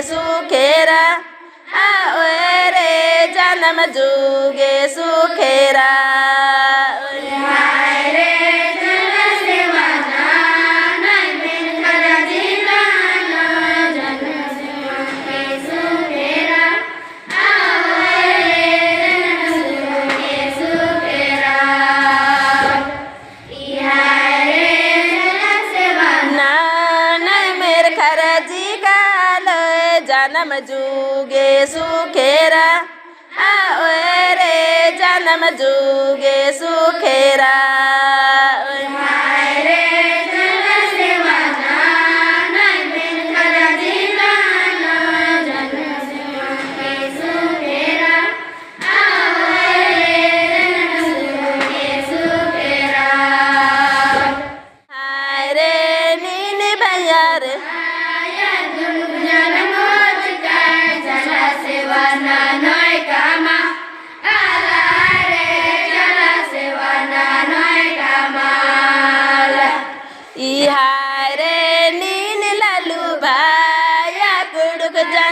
सुखेरा ओए रे जन्म जुगे सुखेरा जन्म जुगे सुखेरा ओए रे जन्म जुगे सुखेरा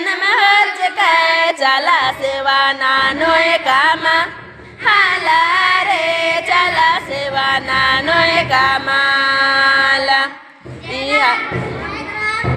जन्म चला सेवा नानोय कामा हाला रे चला सेवा नानोय कामा